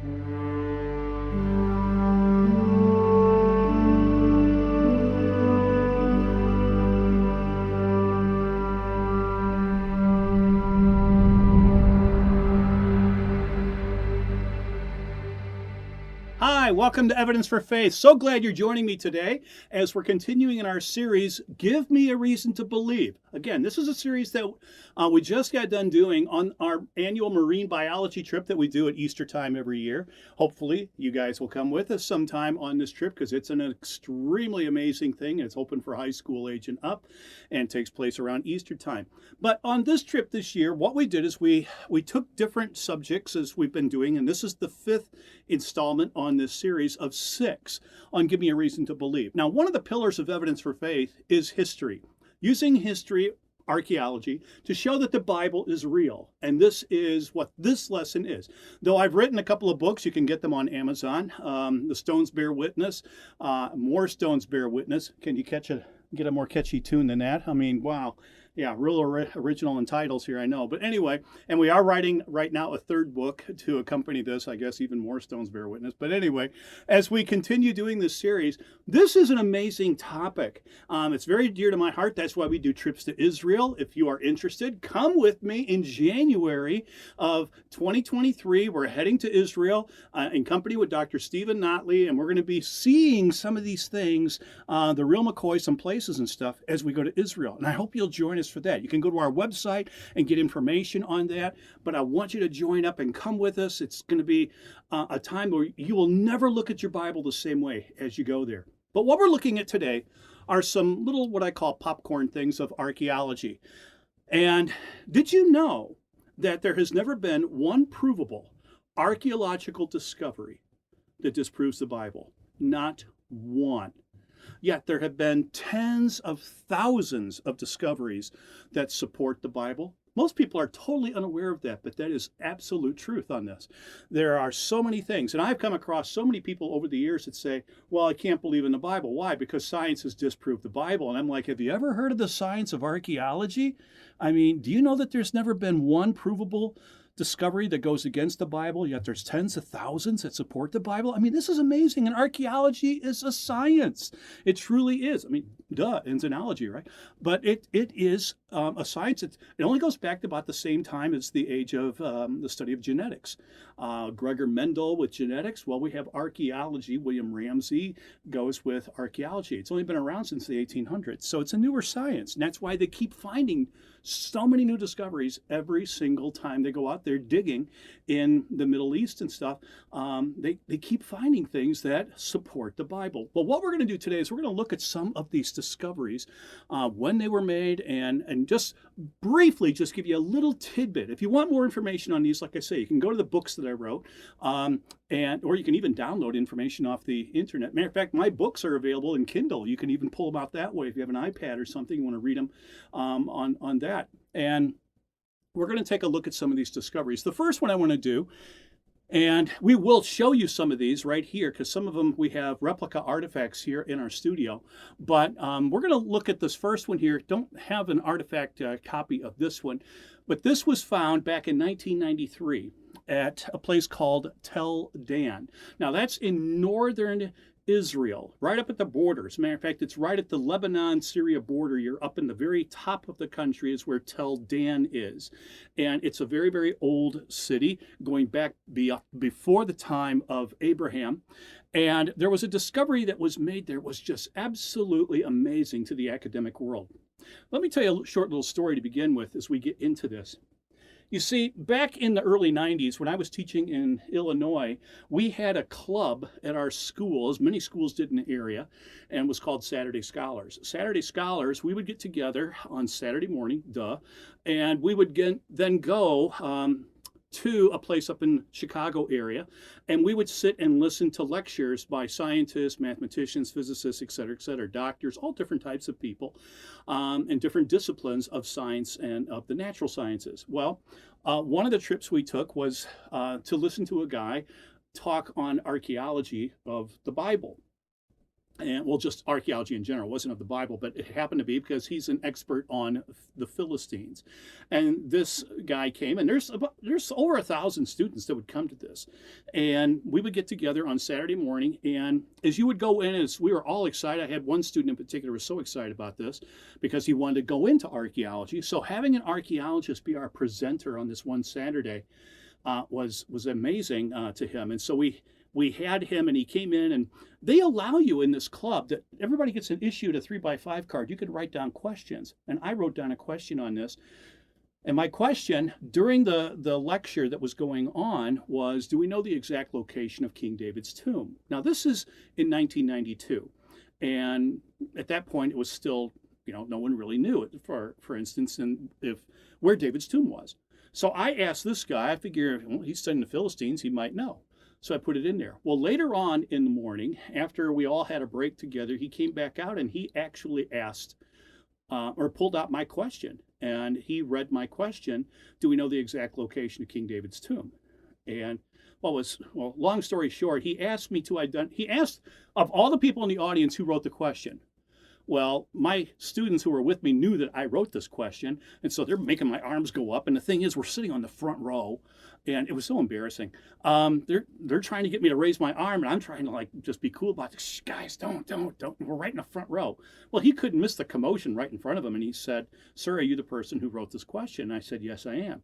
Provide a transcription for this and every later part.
Hi, welcome to Evidence for Faith. So glad you're joining me today as we're continuing in our series, Give Me a Reason to Believe. Again, this is a series that we just got done doing on our annual marine biology trip that we do at Easter time every year. Hopefully, you guys will come with us sometime on this trip because it's an extremely amazing thing. It's open for high school age and up and takes place around Easter time. But on this trip this year, what we did is we took different subjects as we've been doing, and this is the fifth installment on this series of 6 on Give Me a Reason to Believe. Now, one of the pillars of evidence for faith is history. Using history, archaeology, to show that the Bible is real. And this is what this lesson is. Though I've written a couple of books, you can get them on Amazon. The Stones Bear Witness, More Stones Bear Witness. Can you get a more catchy tune than that? I mean, wow. Yeah, real original in titles here, I know. But anyway, and we are writing right now a third book to accompany this, I guess even more Stones Bear Witness. But anyway, as we continue doing this series, this is an amazing topic. It's very dear to my heart. That's why we do trips to Israel. If you are interested, come with me in January of 2023. We're heading to Israel in company with Dr. Stephen Notley, and we're going to be seeing some of these things, the real McCoy, some places and stuff, as we go to Israel. And I hope you'll join us for that. You can go to our website and get information on that, but I want you to join up and come with us. It's going to be a time where you will never look at your Bible the same way as you go there. But what we're looking at today are some little, what I call popcorn things of archaeology. And did you know that there has never been one provable archaeological discovery that disproves the Bible? Not one. Yet there have been tens of thousands of discoveries that support the Bible. Most people are totally unaware of that, but that is absolute truth on this. There are so many things, and I've come across so many people over the years that say, well, I can't believe in the Bible. Why? Because science has disproved the Bible. And I'm like, have you ever heard of the science of archaeology? I mean, do you know that there's never been one provable discovery that goes against the Bible, yet there's tens of thousands that support the Bible? I mean, this is amazing. And archaeology is a science. It truly is. I mean, duh, it's an analogy, right? But it is a science. It only goes back to about the same time as the age of the study of genetics. Gregor Mendel with genetics. Well, we have archaeology. William Ramsey goes with archaeology. It's only been around since the 1800s. So it's a newer science. And that's why they keep finding so many new discoveries every single time they go out there digging in the Middle East and stuff. They keep finding things that support the Bible. But what we're going to do today is we're going to look at some of these discoveries, when they were made, and just briefly just give you a little tidbit. If you want more information on these, like I say, you can go to the books that I wrote, or you can even download information off the internet. Matter of fact, my books are available in Kindle. You can even pull them out that way if you have an iPad or something, you want to read them on that. And we're going to take a look at some of these discoveries. The first one I want to do, and we will show you some of these right here, because some of them we have replica artifacts here in our studio. But we're going to look at this first one here. Don't have an artifact copy of this one, but this was found back in 1993 at a place called Tel Dan. Now that's in northern Israel, right up at the borders. Matter of fact, it's right at the Lebanon-Syria border. You're up in the very top of the country is where Tel Dan is. And it's a very, very old city going back before the time of Abraham. And there was a discovery that was made there. It was just absolutely amazing to the academic world. Let me tell you a short little story to begin with as we get into this. You see, back in the early 90s, when I was teaching in Illinois, we had a club at our school, as many schools did in the area, and it was called Saturday Scholars. Saturday Scholars, we would get together on Saturday morning, and we would then go to a place up in Chicago area, and we would sit and listen to lectures by scientists, mathematicians, physicists, et cetera, doctors, all different types of people, and different disciplines of science and of the natural sciences. Well, one of the trips we took was to listen to a guy talk on archaeology of the Bible. and well, just archaeology in general. It wasn't of the Bible, but it happened to be because he's an expert on the Philistines. And this guy came, and there's over 1,000 students that would come to this, and we would get together on Saturday morning. And as you would go in, as we were all excited, I had one student in particular who was so excited about this because he wanted to go into archaeology. So having an archaeologist be our presenter on this one Saturday was amazing to him. And so we had him, and he came in, and they allow you in this club that everybody gets issued a 3x5 card. You could write down questions, and I wrote down a question on this. And my question during the lecture that was going on was, do we know the exact location of King David's tomb? Now, this is in 1992, and at that point, it was still, no one really knew it, for instance, and where David's tomb was. So I asked this guy, I figure, well, he's studying the Philistines, he might know. So I put it in there. Well, later on in the morning, after we all had a break together, he came back out and he actually asked or pulled out my question. And he read my question, do we know the exact location of King David's tomb? And long story short, he asked me he asked of all the people in the audience who wrote the question. Well, my students who were with me knew that I wrote this question, and so they're making my arms go up. And the thing is, we're sitting on the front row, and it was so embarrassing. They're trying to get me to raise my arm, and I'm trying to just be cool about it. Shh, guys, don't. We're right in the front row. Well, he couldn't miss the commotion right in front of him, and he said, "Sir, are you the person who wrote this question?" And I said, "Yes, I am."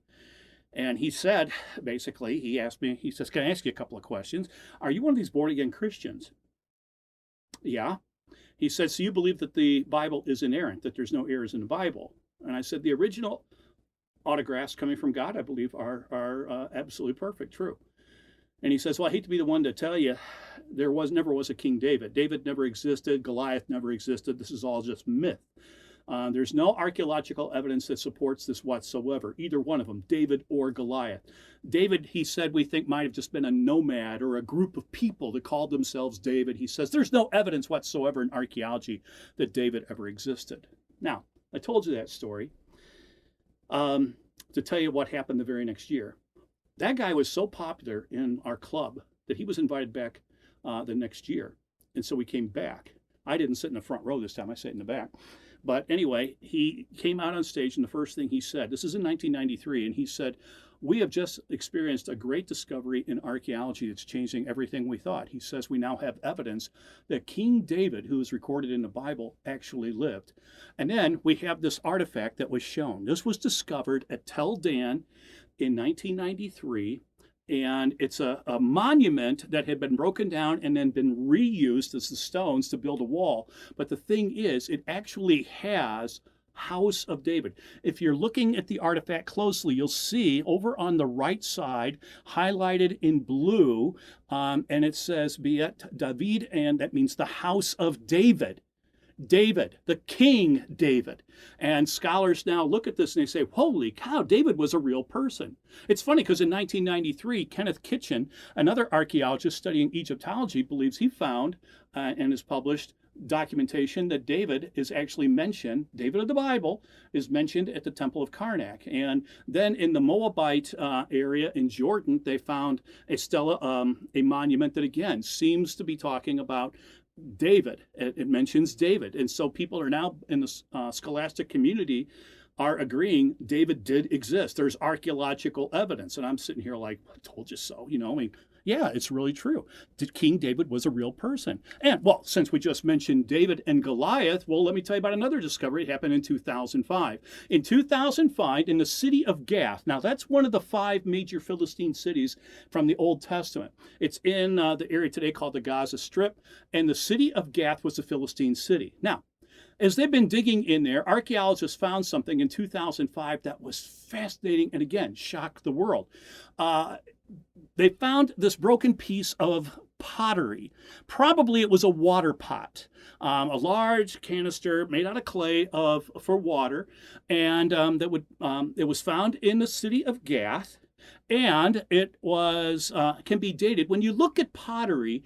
And he said, basically, he asked me, he says, "Can I ask you a couple of questions? Are you one of these born-again Christians?" Yeah. He said, "So you believe that the Bible is inerrant, that there's no errors in the Bible?" And I said, "The original autographs coming from God, I believe, are absolutely perfect, true." And he says, "Well, I hate to be the one to tell you, there never was a King David. David never existed. Goliath never existed. This is all just myth. There's no archaeological evidence that supports this whatsoever, either one of them, David or Goliath. David," he said, "we think might have just been a nomad or a group of people that called themselves David." He says, "There's no evidence whatsoever in archaeology that David ever existed." Now, I told you that story to tell you what happened the very next year. That guy was so popular in our club that he was invited back the next year. And so we came back. I didn't sit in the front row this time. I sat in the back. But anyway, he came out on stage, and the first thing he said, this is in 1993, and he said, "We have just experienced a great discovery in archaeology that's changing everything we thought." He says, "We now have evidence that King David, who is recorded in the Bible, actually lived." And then we have this artifact that was shown. This was discovered at Tel Dan in 1993. And it's a monument that had been broken down and then been reused as the stones to build a wall. But the thing is, it actually has House of David. If you're looking at the artifact closely, you'll see over on the right side, highlighted in blue, and it says Biet David, and that means the House of David. David, the King David. And scholars now look at this and they say, holy cow, David was a real person. It's funny because in 1993, Kenneth Kitchen, another archaeologist studying Egyptology, believes he found and has published documentation that David is actually mentioned, David of the Bible, is mentioned at the Temple of Karnak. And then in the Moabite area in Jordan, they found a stela, a monument that again seems to be talking about David. It mentions David. And so people are now in the scholastic community are agreeing David did exist. There's archaeological evidence. And I'm sitting here like, I told you so. Yeah, it's really true. King David was a real person. And, well, since we just mentioned David and Goliath, well, let me tell you about another discovery. It happened in 2005. In 2005, in the city of Gath, now that's one of the 5 major Philistine cities from the Old Testament. It's in the area today called the Gaza Strip, and the city of Gath was a Philistine city. Now, as they've been digging in there, archaeologists found something in 2005 that was fascinating and, again, shocked the world. They found this broken piece of pottery. Probably it was a water pot, a large canister made out of clay for water, and it was found in the city of Gath. And it was can be dated. When you look at pottery,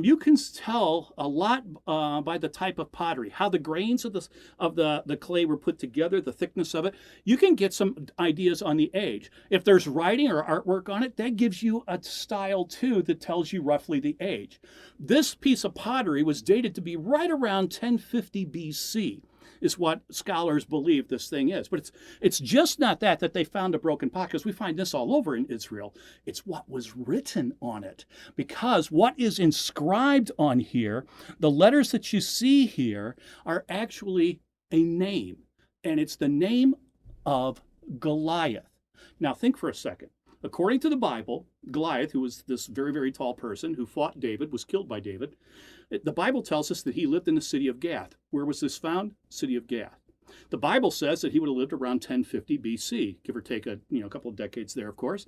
you can tell a lot by the type of pottery, how the grains of the clay were put together, the thickness of it. You can get some ideas on the age. If there's writing or artwork on it, that gives you a style too that tells you roughly the age. This piece of pottery was dated to be right around 1050 BC. Is what scholars believe this thing is. But it's just not that they found a broken pot, because we find this all over in Israel. It's what was written on it. Because what is inscribed on here, the letters that you see here, are actually a name. And it's the name of Goliath. Now think for a second. According to the Bible, Goliath, who was this very, very tall person who fought David, was killed by David. The Bible tells us that he lived in the city of Gath. Where was this found? City of Gath. The Bible says that he would have lived around 1050 BC, give or take a couple of decades there, of course.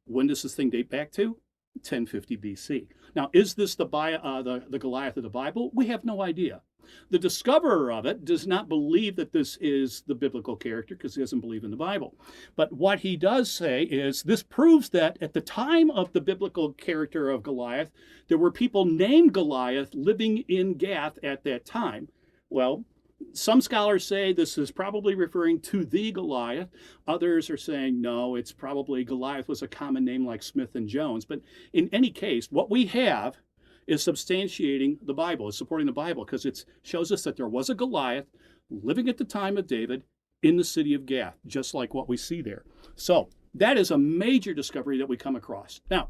When does this thing date back to? 1050 BC. Now, is this the Goliath of the Bible? We have no idea. The discoverer of it does not believe that this is the biblical character, because he doesn't believe in the Bible. But what he does say is this proves that at the time of the biblical character of Goliath, there were people named Goliath living in Gath at that time. Well, some scholars say this is probably referring to the Goliath. Others are saying, no, it's probably Goliath was a common name like Smith and Jones. But in any case, what we have is substantiating the Bible, is supporting the Bible, because it shows us that there was a Goliath living at the time of David in the city of Gath, just like what we see there. So that is a major discovery that we come across. Now,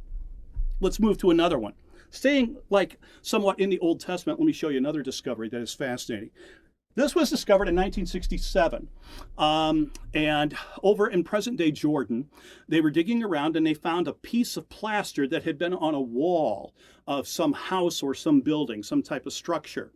let's move to another one. Staying like somewhat in the Old Testament, let me show you another discovery that is fascinating. This was discovered in 1967, and over in present-day Jordan, they were digging around and they found a piece of plaster that had been on a wall of some house or some building, some type of structure.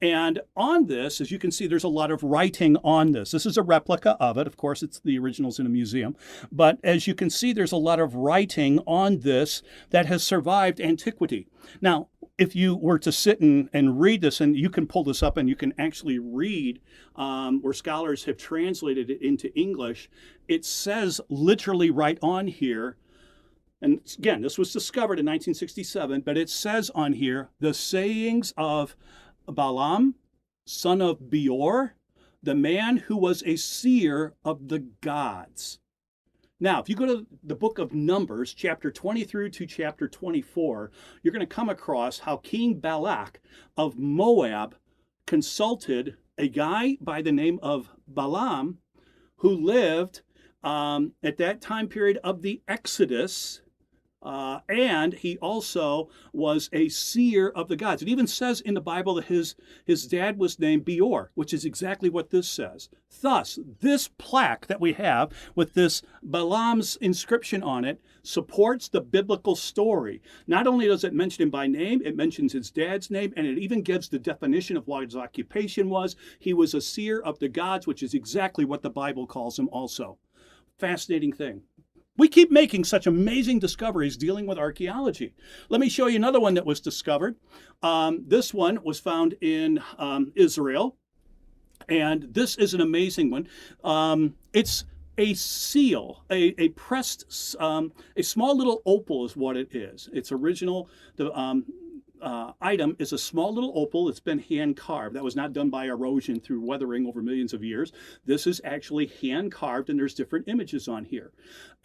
And on this, as you can see, there's a lot of writing on this. This is a replica of it. Of course, it's the original's in a museum. But as you can see, there's a lot of writing on this that has survived antiquity. Now, if you were to sit and read this, and you can pull this up and you can actually read where scholars have translated it into English, it says literally right on here, and again, this was discovered in 1967, but it says on here, the sayings of Balaam, son of Beor, the man who was a seer of the gods. Now, if you go to the book of Numbers, chapter 20 through to chapter 24, you're going to come across how King Balak of Moab consulted a guy by the name of Balaam, who lived at that time period of the Exodus, and he also was a seer of the gods. It even says in the Bible that his dad was named Beor, which is exactly what this says. Thus, this plaque that we have with this Balaam's inscription on it supports the biblical story. Not only does it mention him by name, it mentions his dad's name, and it even gives the definition of what his occupation was. He was a seer of the gods, which is exactly what the Bible calls him also. Fascinating thing. We keep making such amazing discoveries dealing with archaeology. Let me show you another one that was discovered. This one was found in Israel, and this is an amazing one. It's a seal, a pressed, a small little opal is what it is. Its original item is a small little opal that's been hand carved. That was not done by erosion through weathering over millions of years. This is actually hand carved, and there's different images on here.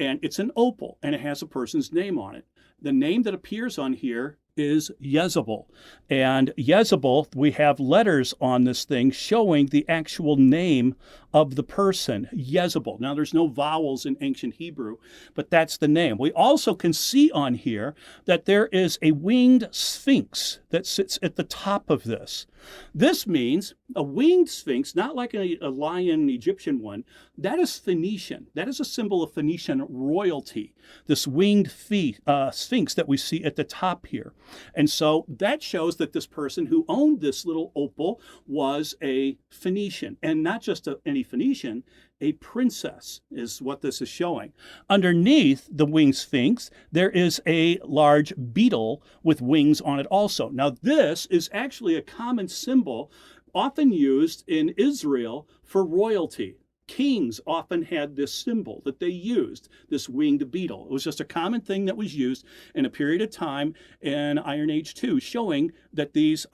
And it's an opal, and it has a person's name on it. The name that appears on here is Jezebel. And Jezebel, we have letters on this thing showing the actual name of the person, Jezebel. Now, there's no vowels in ancient Hebrew, but that's the name. We also can see on here that there is a winged sphinx that sits at the top of this. This means a winged sphinx, not like a lion Egyptian one, that is Phoenician. That is a symbol of Phoenician royalty, this winged sphinx that we see at the top here. And so that shows that this person who owned this little opal was a Phoenician, and not just any Phoenician, a princess is what this is showing. Underneath the winged sphinx, there is a large beetle with wings on it also. Now, this is actually a common symbol often used in Israel for royalty. Kings often had this symbol that they used, this winged beetle. It was just a common thing that was used in a period of time in Iron Age 2, showing that these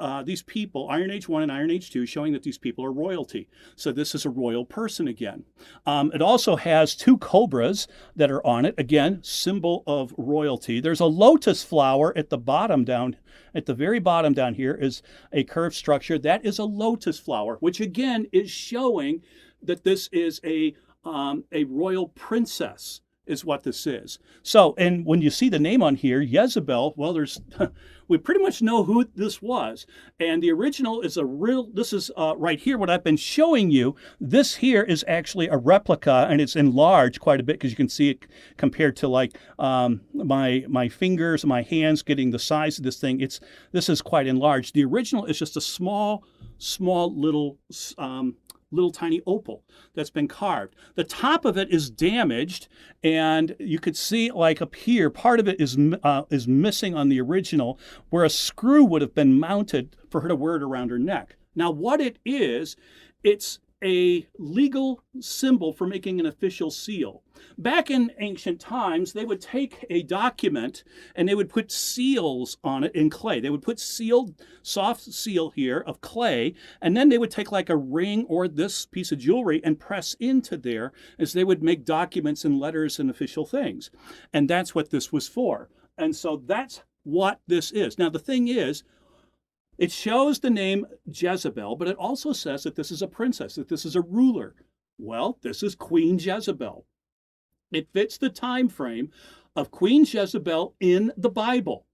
people, Iron Age 1 and Iron Age 2, showing that these people are royalty. So this is a royal person again. It also has 2 cobras that are on it, again, symbol of royalty. There's a lotus flower at the bottom down, at the very bottom down here is a curved structure. That is a lotus flower, which again is showing that this is a royal princess, is what this is. So, and when you see the name on here, Jezebel, well, we pretty much know who this was. And the original is this is right here, what I've been showing you. This here is actually a replica, and it's enlarged quite a bit because you can see it compared to like my fingers, my hands getting the size of this thing. This is quite enlarged. The original is just a small little tiny opal that's been carved. The top of it is damaged, and you could see like up here, part of it is missing on the original, where a screw would have been mounted for her to wear it around her neck. Now what it is, it's a legal symbol for making an official seal. Back in ancient times, they would take a document and they would put seals on it in clay. They would put soft seal here of clay, and then they would take like a ring or this piece of jewelry and press into there as they would make documents and letters and official things. And that's what this was for. And so that's what this is. Now, the thing is, it shows the name Jezebel, but it also says that this is a princess, that this is a ruler. Well, this is Queen Jezebel. It fits the time frame of Queen Jezebel in the Bible.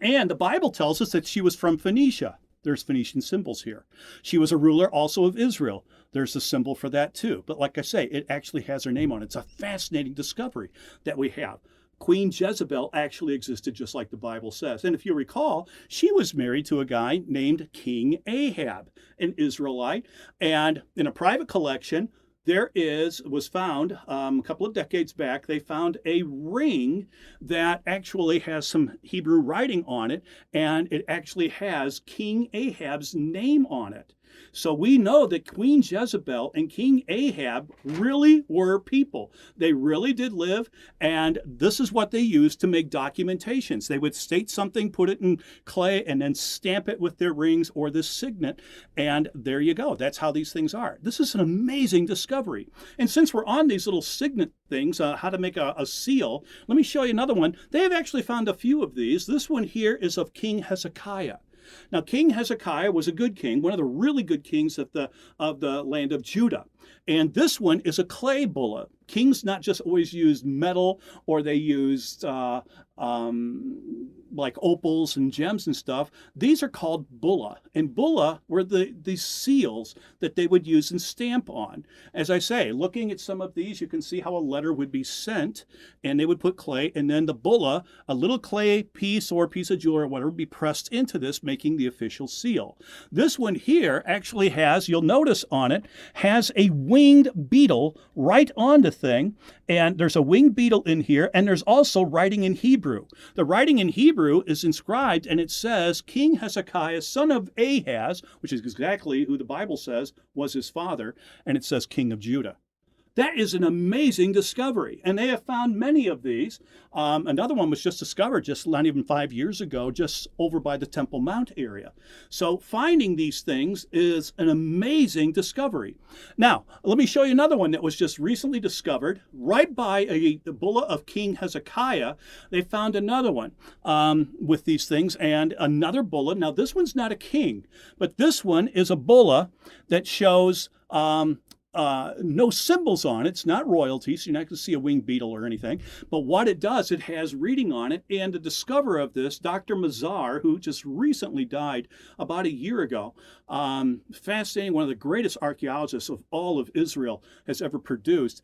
And the Bible tells us that she was from Phoenicia. There's Phoenician symbols here. She was a ruler also of Israel. There's a symbol for that too. But like I say, it actually has her name on it. It's a fascinating discovery that we have. Queen Jezebel actually existed just like the Bible says. And if you recall, she was married to a guy named King Ahab, an Israelite. And in a private collection, was found a couple of decades back, they found a ring that actually has some Hebrew writing on it, and it actually has King Ahab's name on it. So we know that Queen Jezebel and King Ahab really were people. They really did live, and this is what they used to make documentations. They would state something, put it in clay, and then stamp it with their rings or this signet, and there you go. That's how these things are. This is an amazing discovery. And since we're on these little signet things, how to make a seal, let me show you another one. They have actually found a few of these. This one here is of King Hezekiah. Now, King Hezekiah was a good king, one of the really good kings of the land of Judah. And this one is a clay bulla. Kings not just always used metal, or they used like opals and gems and stuff. These are called bulla. And bulla were the seals that they would use and stamp on. As I say, looking at some of these, you can see how a letter would be sent, and they would put clay, and then the bulla, a little clay piece or piece of jewelry or whatever, would be pressed into this, making the official seal. This one here actually has, you'll notice on it, has a winged beetle right on the thing, and there's a winged beetle in here, and there's also writing in Hebrew. The writing in Hebrew is inscribed, and it says, King Hezekiah, son of Ahaz, which is exactly who the Bible says was his father, and it says King of Judah. That is an amazing discovery, and they have found many of these. Another one was just discovered just not even 5 years ago, just over by the Temple Mount area. So finding these things is an amazing discovery. Now, let me show you another one that was just recently discovered. Right by the bulla of King Hezekiah, they found another one with these things, and another bulla. Now, this one's not a king, but this one is a bulla that shows no symbols on it. It's not royalty, so you're not going to see a winged beetle or anything. But what it does, it has reading on it. And the discoverer of this, Dr. Mazar, who just recently died about a year ago, fascinating, one of the greatest archaeologists of all of Israel has ever produced,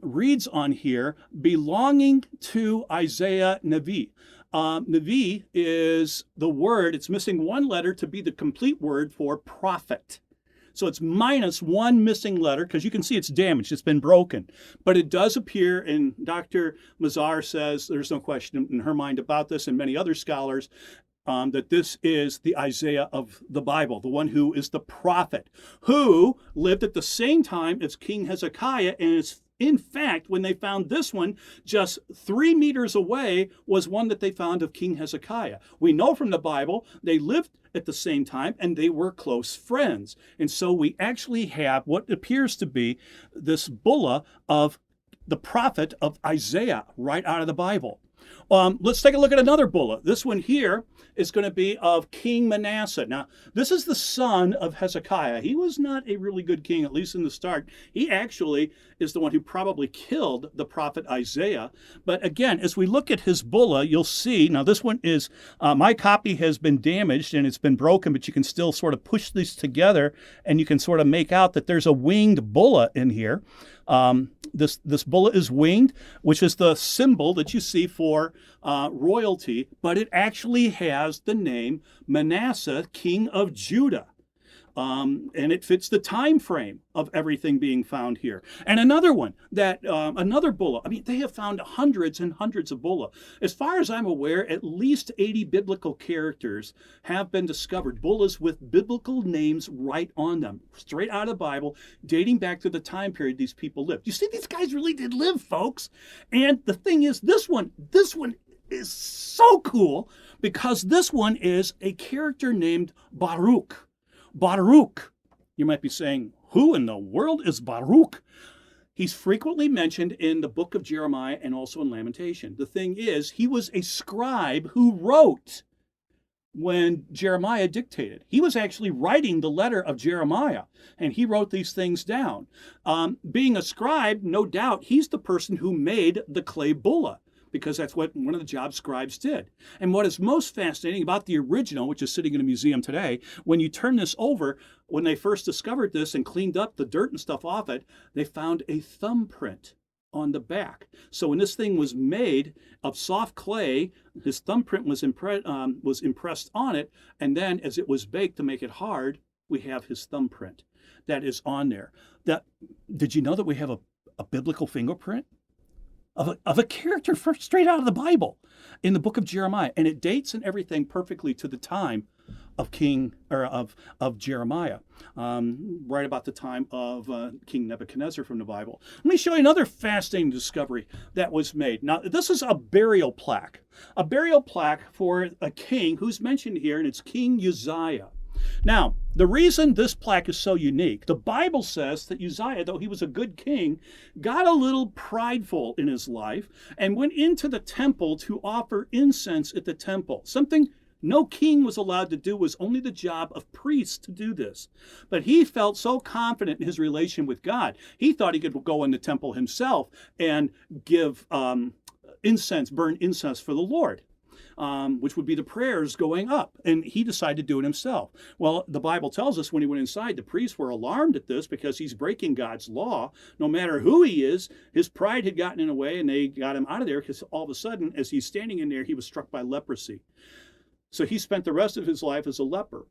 reads on here, belonging to Isaiah Nevi. Nevi is the word, it's missing one letter to be the complete word for prophet. So it's minus one missing letter, because you can see it's damaged, it's been broken. But it does appear, and Dr. Mazar says there's no question in her mind about this, and many other scholars, that this is the Isaiah of the Bible, the one who is the prophet, who lived at the same time as King Hezekiah. And it's, in fact, when they found this one, just 3 meters away was one that they found of King Hezekiah. We know from the Bible they lived at the same time and they were close friends. And so we actually have what appears to be this bulla of the prophet of Isaiah right out of the Bible. Let's take a look at another bulla. This one here is going to be of King Manasseh. Now, this is the son of Hezekiah. He was not a really good king, at least in the start. He actually is the one who probably killed the prophet Isaiah. But again, as we look at his bulla, you'll see, now this one is, my copy has been damaged and it's been broken, but you can still sort of push these together and you can sort of make out that there's a winged bulla in here. This bulla is winged, which is the symbol that you see for royalty, but it actually has the name Manasseh, king of Judah. And it fits the time frame of everything being found here. And another one, another bulla. I mean, they have found hundreds and hundreds of bulla. As far as I'm aware, at least 80 biblical characters have been discovered, bullas with biblical names right on them, straight out of the Bible, dating back to the time period these people lived. You see, these guys really did live, folks. And the thing is, this one is so cool because this one is a character named Baruch. Baruch. You might be saying, who in the world is Baruch? He's frequently mentioned in the book of Jeremiah and also in Lamentation. The thing is, he was a scribe who wrote when Jeremiah dictated. He was actually writing the letter of Jeremiah, and he wrote these things down. Being a scribe, no doubt, he's the person who made the clay bulla, because that's what one of the jobs scribes did. And what is most fascinating about the original, which is sitting in a museum today, when you turn this over, when they first discovered this and cleaned up the dirt and stuff off it, they found a thumbprint on the back. So when this thing was made of soft clay, his thumbprint was impressed on it, and then as it was baked to make it hard, we have his thumbprint that is on there. Did you know that we have a biblical fingerprint of a character straight out of the Bible in the book of Jeremiah, and it dates and everything perfectly to the time of Jeremiah, right about the time of King Nebuchadnezzar from the Bible. Let me show you another fascinating discovery that was made. Now, this is a burial plaque for a king who's mentioned here, and it's King Uzziah. Now, the reason this plaque is so unique, the Bible says that Uzziah, though he was a good king, got a little prideful in his life and went into the temple to offer incense at the temple. Something no king was allowed to do, was only the job of priests to do this. But he felt so confident in his relation with God, he thought he could go in the temple himself and give burn incense for the Lord. Which would be the prayers going up. And he decided to do it himself. Well, the Bible tells us when he went inside, the priests were alarmed at this because he's breaking God's law. No matter who he is, his pride had gotten in the way, and they got him out of there because all of a sudden, as he's standing in there, he was struck by leprosy. So he spent the rest of his life as a leper.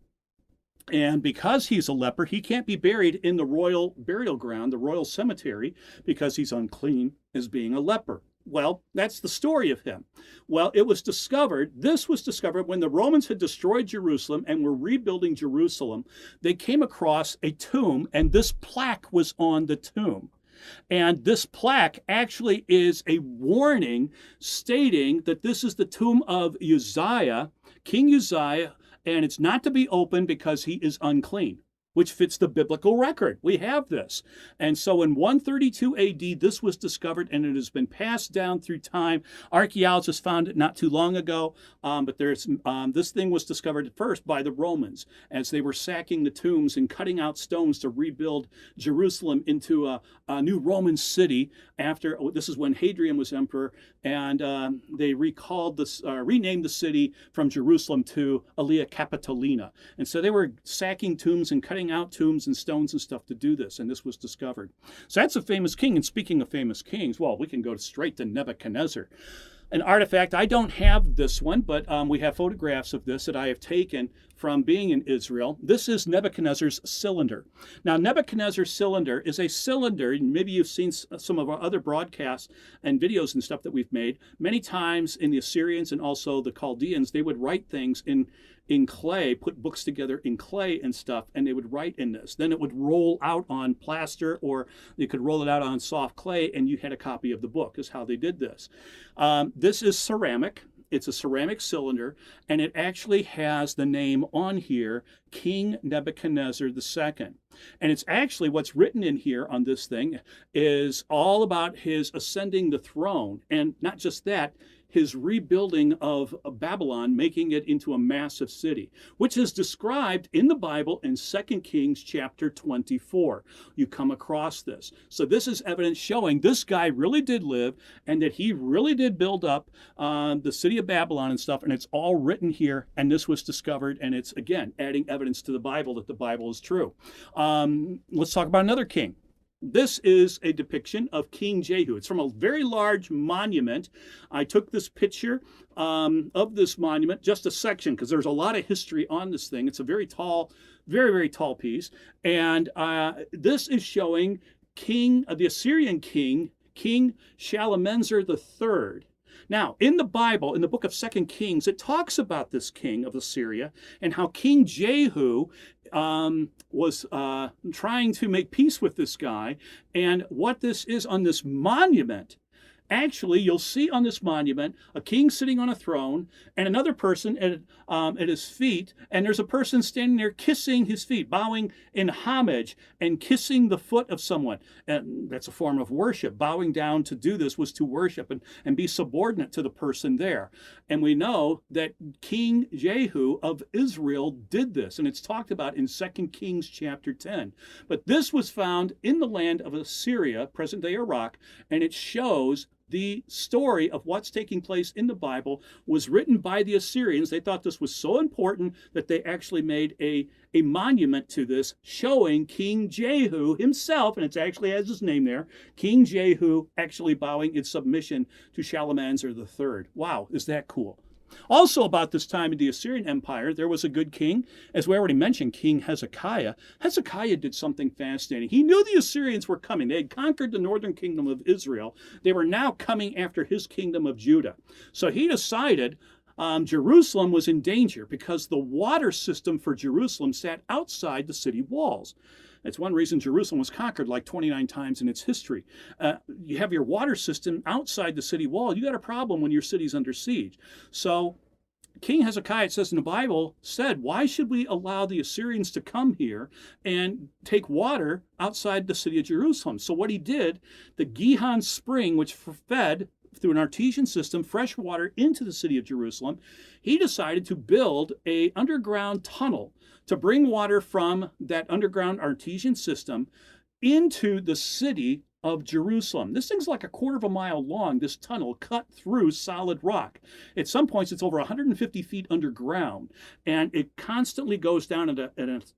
And because he's a leper, he can't be buried in the royal burial ground, the royal cemetery, because he's unclean as being a leper. Well, that's the story of him. Well, this was discovered when the Romans had destroyed Jerusalem and were rebuilding Jerusalem. They came across a tomb, and this plaque was on the tomb. And this plaque actually is a warning stating that this is the tomb of Uzziah, King Uzziah, and it's not to be opened because he is unclean, which fits the biblical record. We have this. And so in 132 AD, this was discovered, and it has been passed down through time. Archaeologists found it not too long ago, but this thing was discovered first by the Romans as they were sacking the tombs and cutting out stones to rebuild Jerusalem into a new Roman city. This is when Hadrian was emperor, and they renamed the city from Jerusalem to Aelia Capitolina. And so they were sacking tombs and cutting out tombs and stones and stuff to do this, and this was discovered. So that's a famous king. And speaking of famous kings, well, we can go straight to Nebuchadnezzar. An artifact, I don't have this one, but we have photographs of this that I have taken from being in Israel. This is Nebuchadnezzar's cylinder. Now, Nebuchadnezzar's cylinder is a cylinder, and maybe you've seen some of our other broadcasts and videos and stuff that we've made. Many times in the Assyrians and also the Chaldeans, they would write things in clay, put books together in clay and stuff, and they would write in this. Then it would roll out on plaster, or they could roll it out on soft clay, and you had a copy of the book, is how they did this. This is ceramic. It's a ceramic cylinder, and it actually has the name on here, King Nebuchadnezzar II. And it's actually, what's written in here on this thing is all about his ascending the throne. And not just that, his rebuilding of Babylon, making it into a massive city, which is described in the Bible in 2 Kings chapter 24. You come across this. So this is evidence showing this guy really did live and that he really did build up the city of Babylon and stuff, and it's all written here, and this was discovered, and it's, again, adding evidence to the Bible that the Bible is true. Let's talk about another king. This is a depiction of King Jehu. It's from a very large monument. I took this picture of this monument, just a section, because there's a lot of history on this thing. It's a very tall, very, very tall piece. And this is showing the Assyrian king, King Shalmaneser III. Now, in the Bible, in the book of 2 Kings, it talks about this king of Assyria and how King Jehu was trying to make peace with this guy. And what this is on this monument, actually, you'll see on this monument a king sitting on a throne and another person at his feet, and there's a person standing there kissing his feet, bowing in homage and kissing the foot of someone. And that's a form of worship. Bowing down to do this was to worship and be subordinate to the person there. And we know that King Jehu of Israel did this, and it's talked about in 2 Kings chapter 10. But this was found in the land of Assyria, present-day Iraq, and it shows the story of what's taking place in the Bible was written by the Assyrians. They thought this was so important that they actually made a monument to this, showing King Jehu himself, and it actually has his name there, King Jehu actually bowing in submission to Shalmaneser III. Wow, is that cool? Also, about this time in the Assyrian Empire, there was a good king. As we already mentioned, King Hezekiah. Hezekiah did something fascinating. He knew the Assyrians were coming. They had conquered the northern kingdom of Israel. They were now coming after his kingdom of Judah. So he decided Jerusalem was in danger because the water system for Jerusalem sat outside the city walls. That's one reason Jerusalem was conquered like 29 times in its history. You have your water system outside the city wall. You got a problem when your city's under siege. So King Hezekiah, it says in the Bible, said, why should we allow the Assyrians to come here and take water outside the city of Jerusalem? So what he did, the Gihon spring, which fed through an artesian system fresh water into the city of Jerusalem, he decided to build an underground tunnel to bring water from that underground artesian system into the city of Jerusalem. This thing's like a quarter of a mile long, this tunnel cut through solid rock. At some points, it's over 150 feet underground, and it constantly goes down at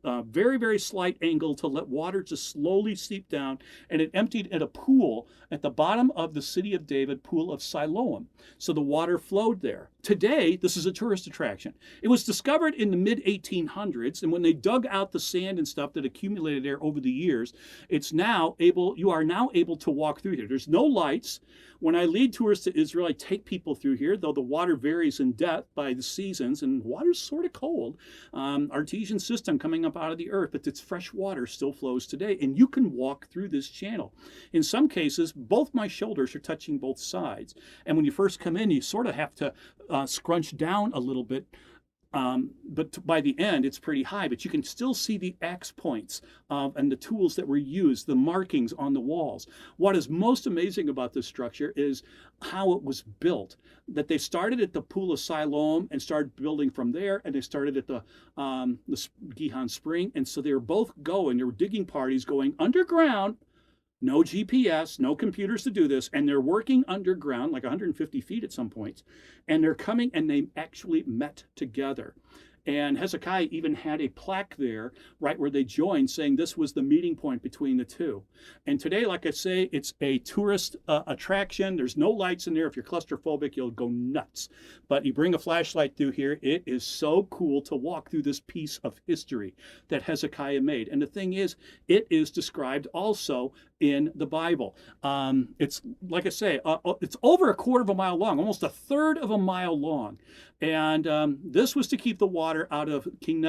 a very, very slight angle to let water just slowly seep down, and it emptied at a pool at the bottom of the city of David, Pool of Siloam. So the water flowed there. Today, this is a tourist attraction. It was discovered in the mid-1800s, and when they dug out the sand and stuff that accumulated there over the years, you are now able to walk through here. There's no lights. When I lead tours to Israel, I take people through here, though the water varies in depth by the seasons, and water's sort of cold. Artesian system coming up out of the earth, but its fresh water still flows today, and you can walk through this channel. In some cases, both my shoulders are touching both sides, and when you first come in, you sort of have to scrunch down a little bit. But by the end, it's pretty high, but you can still see the axe points and the tools that were used, the markings on the walls. What is most amazing about this structure is how it was built, that they started at the Pool of Siloam and started building from there, and they started at the Gihon Spring, and so they were both going, there were digging parties going underground. No GPS, no computers to do this, and they're working underground, like 150 feet at some points, and they're coming, and they actually met together. And Hezekiah even had a plaque there, right where they joined, saying this was the meeting point between the two. And today, like I say, it's a tourist attraction. There's no lights in there. If you're claustrophobic, you'll go nuts. But you bring a flashlight through here. It is so cool to walk through this piece of history that Hezekiah made. And the thing is, it is described also in the Bible. It's, like I say, it's over a quarter of a mile long, almost a third of a mile long. And this was to keep the water out of King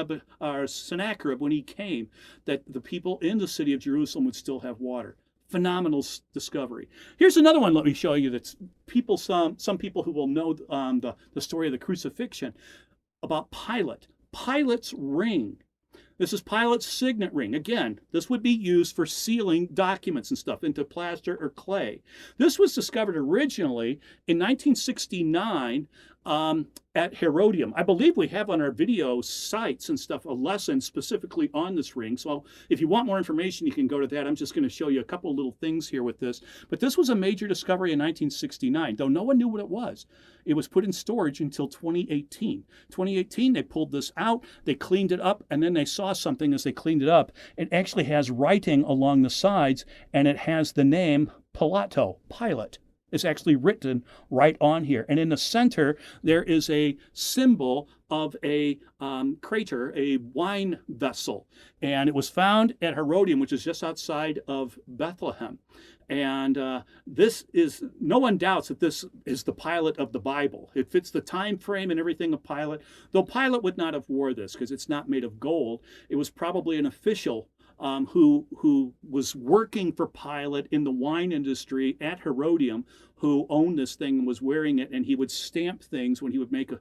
Sennacherib when he came, that the people in the city of Jerusalem would still have water. Phenomenal discovery. Here's another one. Let me show you that people, some people who will know the story of the crucifixion, about Pilate. Pilate's ring. This is Pilate's signet ring. Again, this would be used for sealing documents and stuff into plaster or clay. This was discovered originally in 1969 at Herodium. I believe we have on our video sites and stuff a lesson specifically on this ring. So if you want more information, you can go to that. I'm just going to show you a couple little things here with this. But this was a major discovery in 1969, though no one knew what it was. It was put in storage until 2018. 2018, they pulled this out, they cleaned it up, and then they saw something as they cleaned it up. It actually has writing along the sides, and it has the name Pilate. It's actually written right on here. And in the center, there is a symbol of a crater, a wine vessel. And it was found at Herodium, which is just outside of Bethlehem. And this is, no one doubts that this is the Pilate of the Bible. It fits the time frame and everything of Pilate, though Pilate would not have wore this because it's not made of gold. It was probably an official who was working for Pilate in the wine industry at Herodium, who owned this thing and was wearing it, and he would stamp things when he would make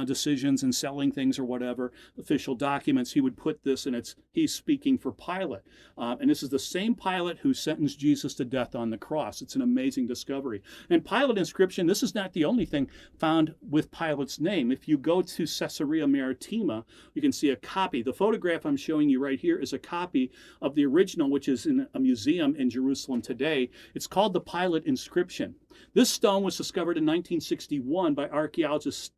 decisions and selling things or whatever, official documents. He would put this, and he's speaking for Pilate. And this is the same Pilate who sentenced Jesus to death on the cross. It's an amazing discovery. And Pilate inscription, this is not the only thing found with Pilate's name. If you go to Caesarea Maritima, you can see a copy. The photograph I'm showing you right here is a copy of the original, which is in a museum in Jerusalem today. It's called the Pilate Inscription. This stone was discovered in 1961 by archaeologists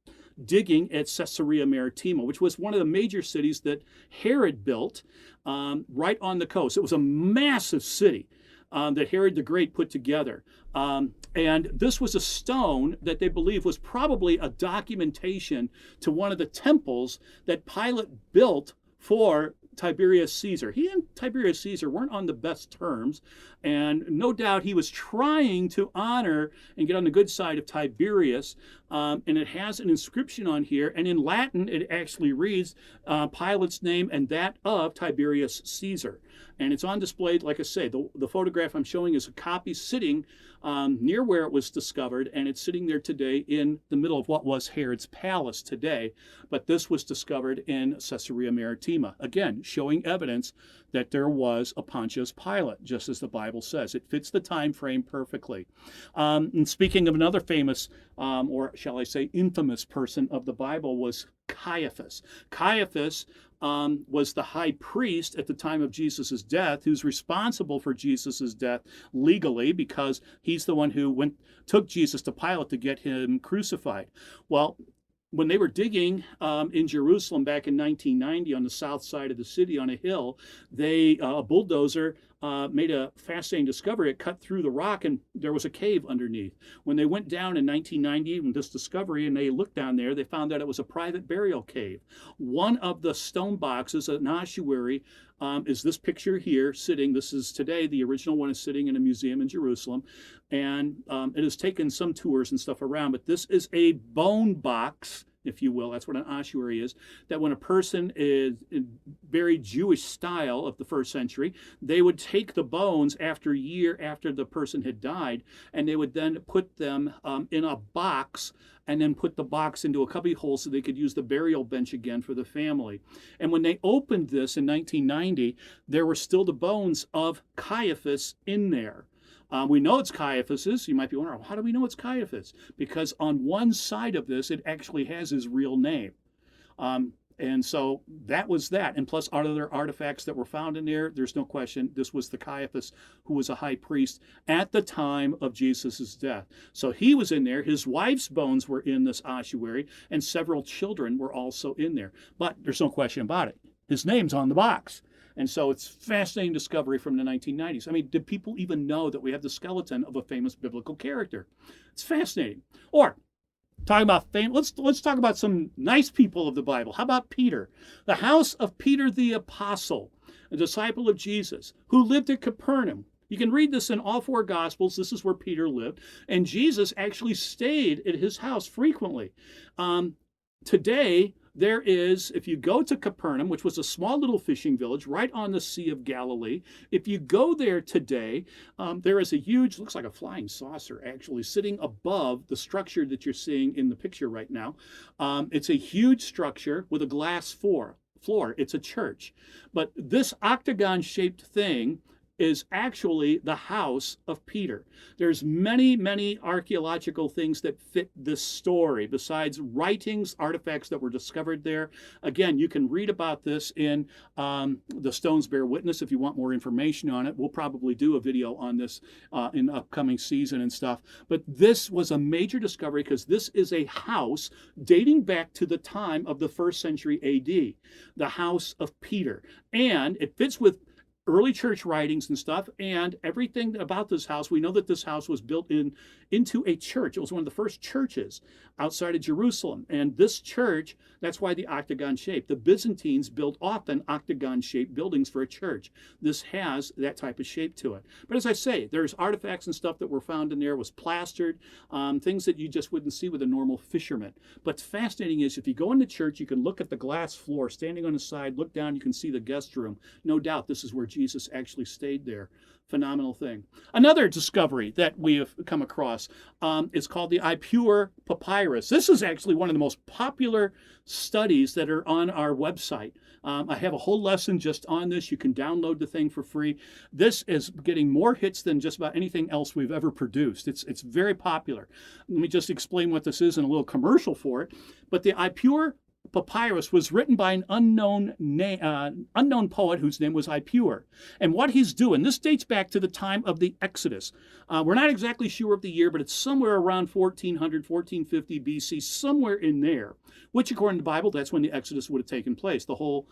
digging at Caesarea Maritima, which was one of the major cities that Herod built right on the coast. It was a massive city that Herod the Great put together. And this was a stone that they believe was probably a documentation to one of the temples that Pilate built for Tiberius Caesar. He and Tiberius Caesar weren't on the best terms, and no doubt he was trying to honor and get on the good side of Tiberius, and it has an inscription on here, and in Latin it actually reads Pilate's name and that of Tiberius Caesar. And it's on display, like I say, the photograph I'm showing is a copy sitting near where it was discovered, and it's sitting there today in the middle of what was Herod's palace today. But this was discovered in Caesarea Maritima, again, showing evidence that there was a Pontius Pilate, just as the Bible says. It fits the time frame perfectly. And speaking of another famous, or shall I say infamous person of the Bible, was Caiaphas. Caiaphas was the high priest at the time of Jesus' death, who's responsible for Jesus' death legally because he's the one who took Jesus to Pilate to get him crucified. Well, when they were digging in Jerusalem back in 1990 on the south side of the city on a hill, a bulldozer made a fascinating discovery. It cut through the rock and there was a cave underneath. When they went down in 1990 with this discovery and they looked down there, they found that it was a private burial cave. One of the stone boxes, an ossuary, is this picture here sitting. This is today, the original one is sitting in a museum in Jerusalem. And it has taken some tours and stuff around, but this is a bone box, if you will. That's what an ossuary is. That when a person is in very Jewish style of the first century, they would take the bones after a year after the person had died, and they would then put them in a box and then put the box into a cubby hole so they could use the burial bench again for the family. And when they opened this in 1990, there were still the bones of Caiaphas in there. We know it's Caiaphas's. You might be wondering, how do we know it's Caiaphas? Because on one side of this, it actually has his real name. And so that was that. And plus other artifacts that were found in there, there's no question this was the Caiaphas, who was a high priest at the time of Jesus' death. So he was in there. His wife's bones were in this ossuary, and several children were also in there. But there's no question about it. His name's on the box. And so it's a fascinating discovery from the 1990s. I mean, did people even know that we have the skeleton of a famous biblical character? It's fascinating. Or talking about fame, let's talk about some nice people of the Bible. How about Peter? The house of Peter the Apostle, a disciple of Jesus, who lived at Capernaum. You can read this in all four Gospels. This is where Peter lived. And Jesus actually stayed at his house frequently. Today, there is, if you go to Capernaum, which was a small little fishing village right on the Sea of Galilee, if you go there today, there is a huge, looks like a flying saucer actually, sitting above the structure that you're seeing in the picture right now. It's a huge structure with a glass floor. It's a church. But this octagon-shaped thing is actually the house of Peter. There's many archaeological things that fit this story, besides writings, artifacts that were discovered there. Again, you can read about this in The Stones Bear Witness if you want more information on it. We'll probably do a video on this in the upcoming season and stuff. But this was a major discovery because this is a house dating back to the time of the 1st century AD, the house of Peter. And it fits with early church writings and stuff, and everything about this house. We know that this house was built into a church. It was one of the first churches outside of Jerusalem. And this church, that's why the octagon shape. The Byzantines built often octagon-shaped buildings for a church. This has that type of shape to it. But as I say, there's artifacts and stuff that were found in there. It was plastered, things that you just wouldn't see with a normal fisherman. But fascinating is, if you go into church, you can look at the glass floor, standing on the side, look down, you can see the guest room. No doubt this is where Jesus actually stayed there. Phenomenal thing. Another discovery that we have come across is called the Ipuwer Papyrus. This is actually one of the most popular studies that are on our website. I have a whole lesson just on this. You can download the thing for free. This is getting more hits than just about anything else we've ever produced. It's very popular. Let me just explain what this is and a little commercial for it. But the Ipuwer Papyrus was written by an unknown poet whose name was Ipuwer. And what he's doing, this dates back to the time of the Exodus. We're not exactly sure of the year, but it's somewhere around 1400, 1450 BC, somewhere in there, which according to the Bible, that's when the Exodus would have taken place, the whole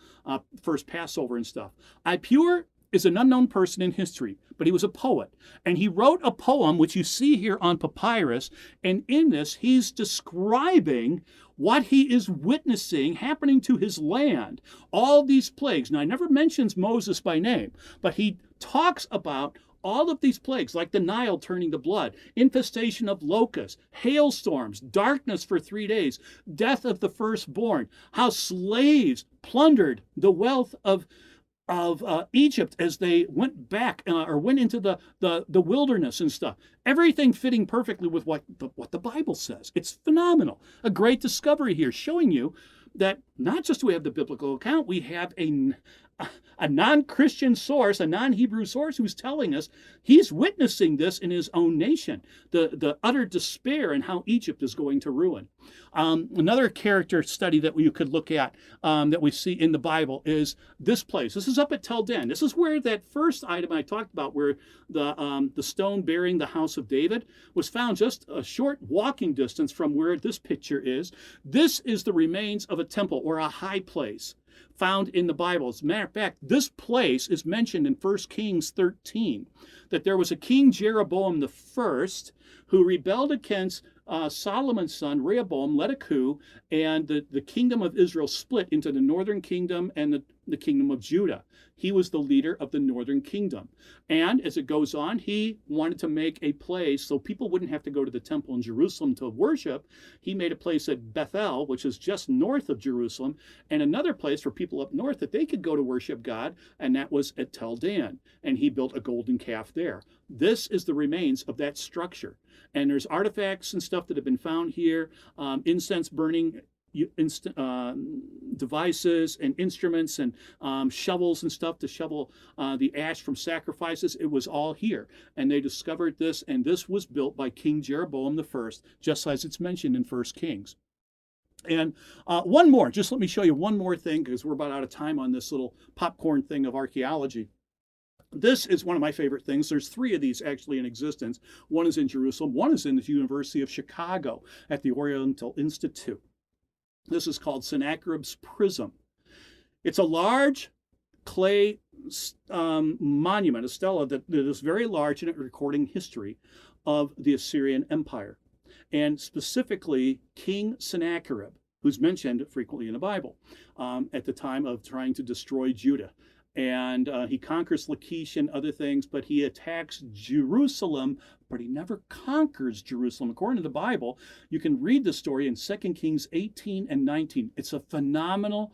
first Passover and stuff. Ipuwer is an unknown person in history, but he was a poet. And he wrote a poem, which you see here on papyrus, and in this, he's describing what he is witnessing happening to his land, all these plagues. Now, he never mentions Moses by name, but he talks about all of these plagues, like the Nile turning to blood, infestation of locusts, hailstorms, darkness for 3 days, death of the firstborn, how slaves plundered the wealth of Egypt as they went back or went into the wilderness and stuff. Everything fitting perfectly with what the Bible says. It's phenomenal. A great discovery here, showing you that not just do we have the biblical account, we have a non-Christian source, a non-Hebrew source who's telling us he's witnessing this in his own nation, the utter despair and how Egypt is going to ruin. Another character study that you could look at that we see in the Bible is this place. This is up at Tel Dan. This is where that first item I talked about, where the stone bearing the house of David, was found just a short walking distance from where this picture is. This is the remains of a temple or a high place found in the Bible. As a matter of fact, this place is mentioned in 1 Kings 13, that there was a king Jeroboam the first who rebelled against Solomon's son Rehoboam, led a coup, and the kingdom of Israel split into the northern kingdom and the kingdom of Judah. He was the leader of the northern kingdom. And as it goes on, he wanted to make a place so people wouldn't have to go to the temple in Jerusalem to worship. He made a place at Bethel, which is just north of Jerusalem, and another place for people up north that they could go to worship God, and that was at Tel Dan. And he built a golden calf there. This is the remains of that structure. And there's artifacts and stuff that have been found here, incense burning devices and instruments and shovels and stuff to shovel the ash from sacrifices. It was all here. And they discovered this, and this was built by King Jeroboam the first, just as it's mentioned in 1 Kings. And one more, just let me show you one more thing because we're about out of time on this little popcorn thing of archaeology. This is one of my favorite things. There's 3 of these actually in existence. One is in Jerusalem. One is in the University of Chicago at the Oriental Institute. This is called Sennacherib's Prism. It's a large clay monument, a stele that is very large in it, recording history of the Assyrian Empire, and specifically King Sennacherib, who's mentioned frequently in the Bible at the time of trying to destroy Judah. And he conquers Lachish and other things, but he attacks Jerusalem, but he never conquers Jerusalem. According to the Bible, you can read the story in 2 Kings 18 and 19. It's a phenomenal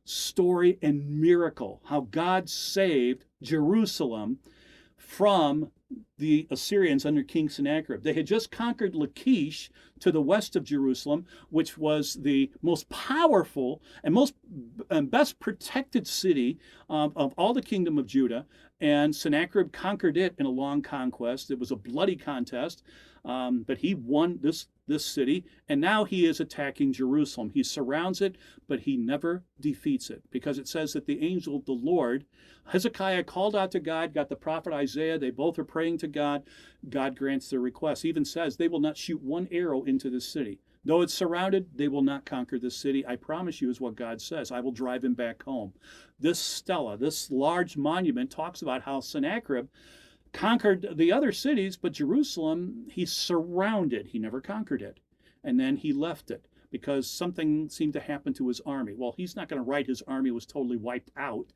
story and miracle, how God saved Jerusalem from the Assyrians under King Sennacherib. They had just conquered Lachish to the west of Jerusalem, which was the most powerful and best protected city of all the kingdom of Judah. And Sennacherib conquered it in a long conquest. It was a bloody contest, but he won this city, and now he is attacking Jerusalem. He surrounds it, but he never defeats it, because it says that the angel of the Lord, Hezekiah, called out to God, got the prophet Isaiah. They both are praying to God. God grants their request. He even says they will not shoot one arrow into this city. Though it's surrounded, they will not conquer this city. I promise you, is what God says. I will drive him back home. This stela, this large monument, talks about how Sennacherib conquered the other cities, but Jerusalem, he surrounded. He never conquered it. And then he left it because something seemed to happen to his army. Well, he's not going to write his army was totally wiped out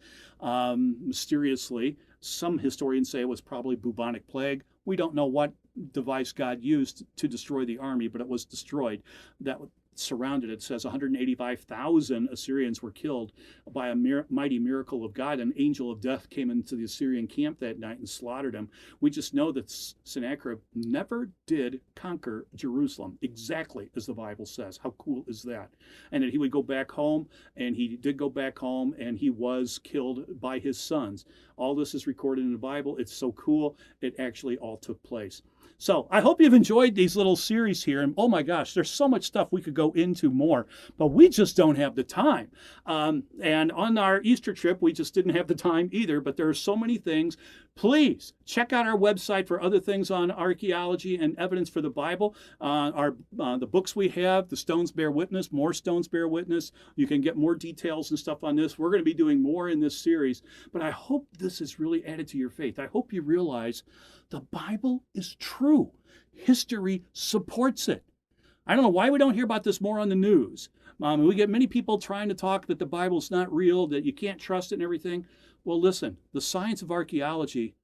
mysteriously. Some historians say it was probably bubonic plague. We don't know what device God used to destroy the army, but it was destroyed. That surrounded it. Says 185,000 Assyrians were killed by a mighty miracle of God. An angel of death came into the Assyrian camp that night and slaughtered them. We just know that Sennacherib never did conquer Jerusalem, exactly as the Bible says. How cool is that? And that he would go back home, and he did go back home, and he was killed by his sons. All this is recorded in the Bible. It's so cool. It actually all took place. So I hope you've enjoyed these little series here. And oh my gosh, there's so much stuff we could go into more, but we just don't have the time. And on our Easter trip, we just didn't have the time either, but there are so many things. Please check out our website for other things on archaeology and evidence for the Bible. The books we have, The Stones Bear Witness, More Stones Bear Witness. You can get more details and stuff on this. We're going to be doing more in this series, but I hope this has really added to your faith. I hope you realize the Bible is true. History supports it. I don't know why we don't hear about this more on the news. We get many people trying to talk that the Bible's not real, that you can't trust it and everything. Well, listen, the science of archaeology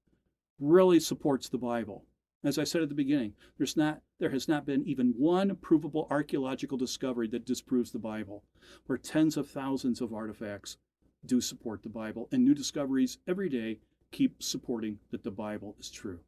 really supports the Bible. As I said at the beginning, there has not been even one provable archaeological discovery that disproves the Bible, where tens of thousands of artifacts do support the Bible, and new discoveries every day keep supporting that the Bible is true.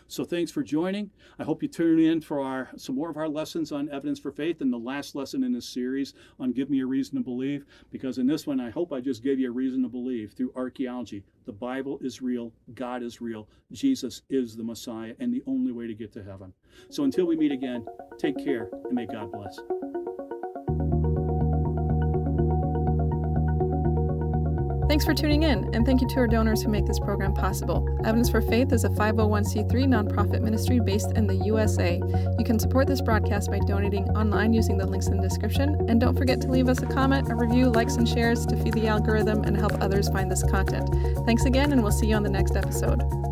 So thanks for joining. I hope you tune in for some more of our lessons on evidence for faith, and the last lesson in this series on Give Me a Reason to Believe, because in this one, I hope I just gave you a reason to believe through archaeology. The Bible is real. God is real. Jesus is the Messiah and the only way to get to heaven. So until we meet again, take care and may God bless. Thanks for tuning in, and thank you to our donors who make this program possible. Evidence for Faith is a 501c3 nonprofit ministry based in the USA. You can support this broadcast by donating online using the links in the description, and don't forget to leave us a comment, a review, likes, and shares to feed the algorithm and help others find this content. Thanks again, and we'll see you on the next episode.